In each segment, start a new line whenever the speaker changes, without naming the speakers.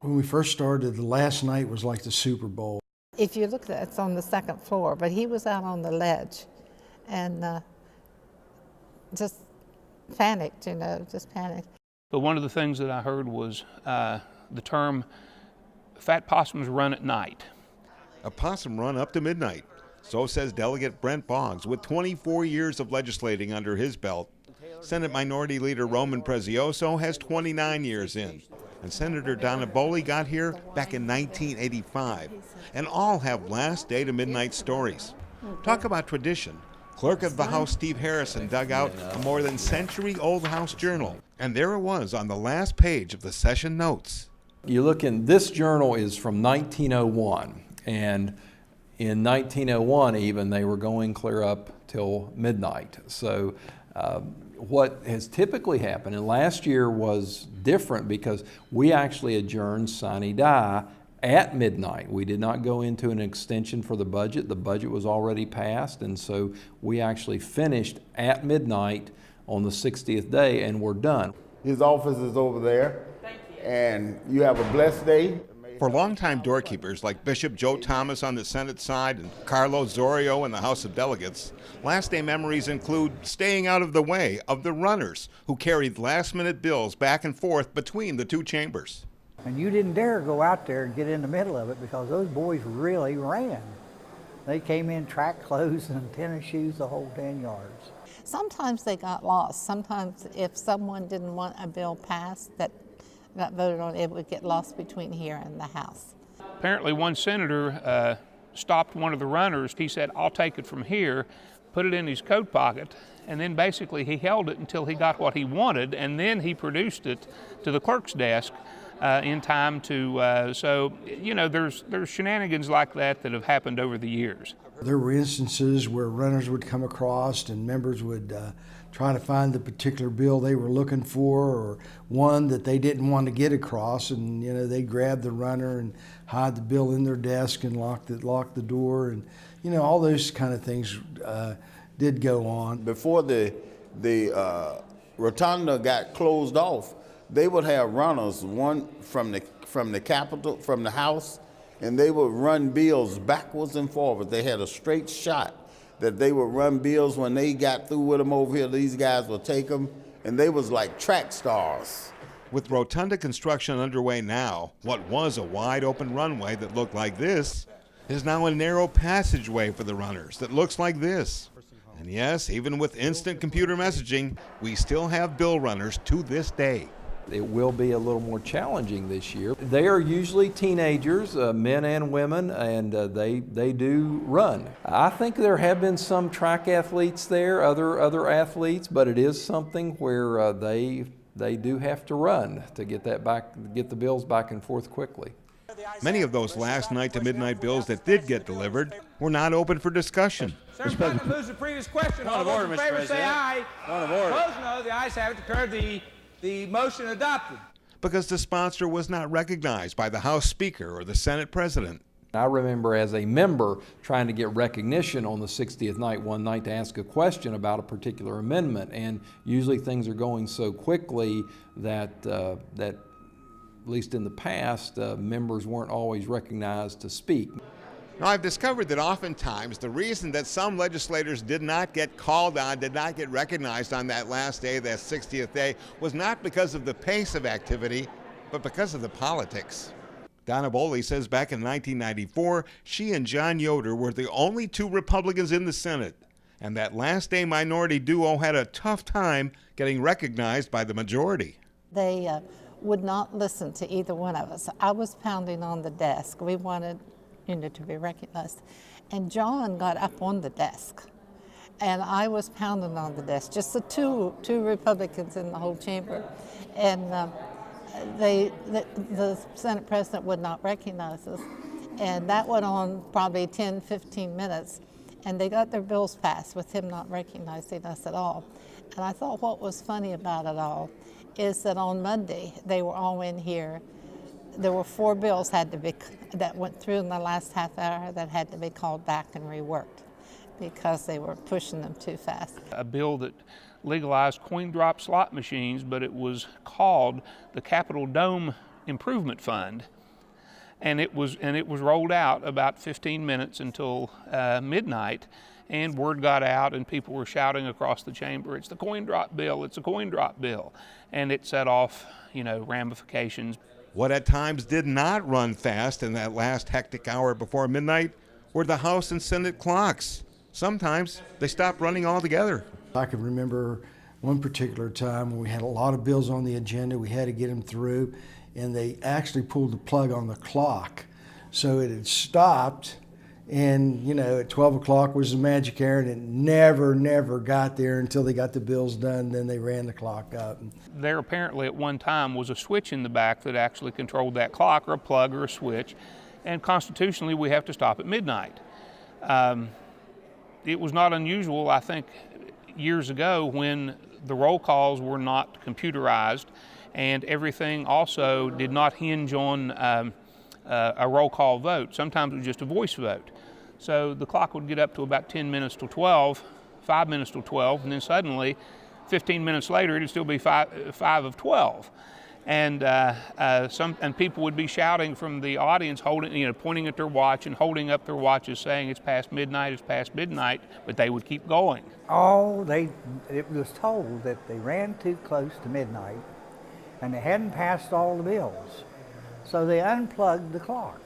When we first started, the last night was like the Super Bowl.
If you look at it, it's on the second floor, but he was out on the ledge and just panicked, just panicked.
But one of the things that I heard was the term fat possums run at night.
A possum run up to midnight. So says Delegate Brent Boggs, with 24 years of legislating under his belt. Senate Minority Leader Roman Prezioso has 29 years in. And Senator Donna Boley got here back in 1985. And all have last day to midnight stories. Talk about tradition. Clerk of the House Steve Harrison dug out a more than century-old House journal. And there it was on the last page of the session notes.
You look in, this journal is from 1901. And in 1901 even, they were going clear up till midnight. So what has typically happened, and last year was different because we actually adjourned sine die at midnight. We did not go into an extension for the budget. The budget was already passed, and so we actually finished at midnight on the 60th day, and we're done.
His office is over there. Thank you. And you have a blessed day.
For longtime doorkeepers like Bishop Joe Thomas on the Senate side and Carlo Zorio in the House of Delegates, last day memories include staying out of the way of the runners who carried last-minute bills back and forth between the two chambers.
And you didn't dare go out there and get in the middle of it because those boys really ran. They came in track clothes and tennis shoes, the whole 10 yards.
Sometimes they got lost. Sometimes if someone didn't want a bill passed that got voted on, it would get lost between here and the House.
Apparently one senator stopped one of the runners. He said, "I'll take it from here," put it in his coat pocket, and then basically he held it until he got what he wanted, and then he produced it to the clerk's desk in time to, so, there's shenanigans like that that have happened over the years.
There were instances where runners would come across and members would try to find the particular bill they were looking for, or one that they didn't want to get across, and they'd grab the runner and hide the bill in their desk and lock the door, and all those kind of things did go on.
Before the rotunda got closed off, they would have runners, one from the Capitol, from the House, and they would run bills backwards and forwards. They had a straight shot that they would run bills. When they got through with them over here, these guys would take them, and they was like track stars.
With rotunda construction underway now, what was a wide open runway that looked like this is now a narrow passageway for the runners that looks like this. And yes, even with instant computer messaging, we still have bill runners to this day.
It will be a little more challenging this year. They are usually teenagers, men and women, and they do run. I think there have been some track athletes there, other athletes, but it is something where they do have to run to get the bills back and forth quickly.
Many of those last night to midnight bills that did get delivered were not open for discussion.
Mr. President, moves the previous question. All those in favor say aye. Opposed, no. The ayes have it. Declared the motion adopted.
Because the sponsor was not recognized by the House Speaker or the Senate President.
I remember as a member trying to get recognition on the 60th night one night to ask a question about a particular amendment, and usually things are going so quickly that at least in the past, members weren't always recognized to speak.
Now, I've discovered that oftentimes the reason that some legislators did not get called on, did not get recognized on that last day, that 60th day, was not because of the pace of activity, but because of the politics. Donna Boley says back in 1994, she and John Yoder were the only two Republicans in the Senate, and that last day minority duo had a tough time getting recognized by the majority.
They would not listen to either one of us. I was pounding on the desk. We wanted to be recognized. And John got up on the desk, and I was pounding on the desk, just the two Republicans in the whole chamber. And the Senate President would not recognize us. And that went on probably 10, 15 minutes. And they got their bills passed with him not recognizing us at all. And I thought what was funny about it all is that on Monday, they were all in here. There were 4 bills that went through in the last half hour that had to be called back and reworked because they were pushing them too fast.
A bill that legalized coin drop slot machines, but it was called the Capitol Dome improvement fund. And it was rolled out about 15 minutes until midnight, and word got out and people were shouting across the chamber, "It's the coin drop bill, it's a coin drop bill." And it set off, ramifications.
What at times did not run fast in that last hectic hour before midnight were the House and Senate clocks. Sometimes they stopped running altogether.
I can remember one particular time when we had a lot of bills on the agenda, we had to get them through, and they actually pulled the plug on the clock. So it had stopped, and at 12 o'clock was the magic hour, and it never got there until they got the bills done. Then they ran the clock up.
There apparently at one time was a switch in the back that actually controlled that clock, or a plug or a switch, and constitutionally we have to stop at midnight. It was not unusual, I think, years ago when the roll calls were not computerized, and everything also did not hinge on a roll call vote. Sometimes it was just a voice vote. So the clock would get up to about 10 minutes till 12, 5 minutes till 12, and then suddenly 15 minutes later it'd still be 5 of 12. And people would be shouting from the audience, pointing at their watch and holding up their watches saying it's past midnight, but they would keep going.
It was told that they ran too close to midnight and they hadn't passed all the bills. So they unplugged the clock.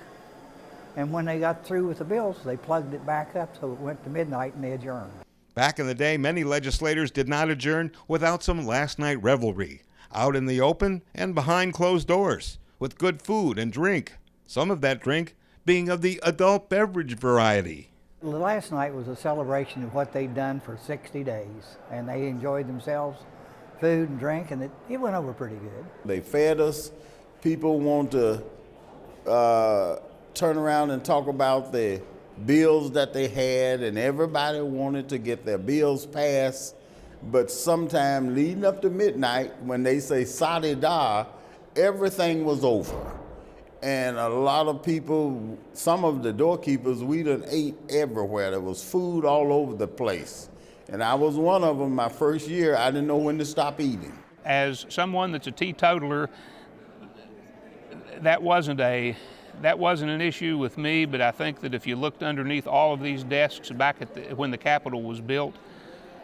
And when they got through with the bills, they plugged it back up so it went to midnight and they adjourned.
Back in the day, many legislators did not adjourn without some last night revelry, out in the open and behind closed doors, with good food and drink, some of that drink being of the adult beverage variety.
Last night was a celebration of what they'd done for 60 days, and they enjoyed themselves, food and drink, and it went over pretty good.
They fed us. People want to turn around and talk about the bills that they had, and everybody wanted to get their bills passed. But sometime leading up to midnight, when they say Sadi Da, everything was over. And a lot of people, some of the doorkeepers, we done ate everywhere. There was food all over the place. And I was one of them. My first year, I didn't know when to stop eating.
As someone that's a teetotaler, that wasn't an issue with me, but I think that if you looked underneath all of these desks back when the Capitol was built,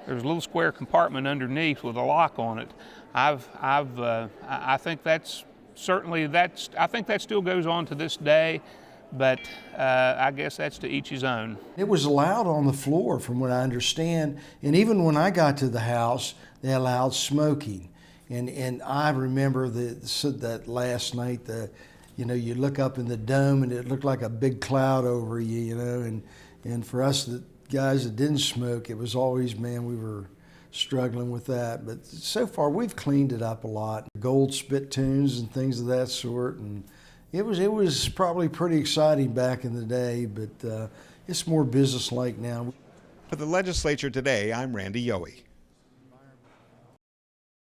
there's a little square compartment underneath with a lock on it. I think that's certainly I think that still goes on to this day, but I guess that's to each his own.
It was allowed on the floor, from what I understand, and even when I got to the house, they allowed smoking. And I remember that last night, you look up in the dome and it looked like a big cloud over you, and for us, the guys that didn't smoke, it was always, man, we were struggling with that. But so far, we've cleaned it up a lot. Gold spittoons and things of that sort, and it was probably pretty exciting back in the day, but it's more businesslike now.
For the legislature today, I'm Randy Yohe.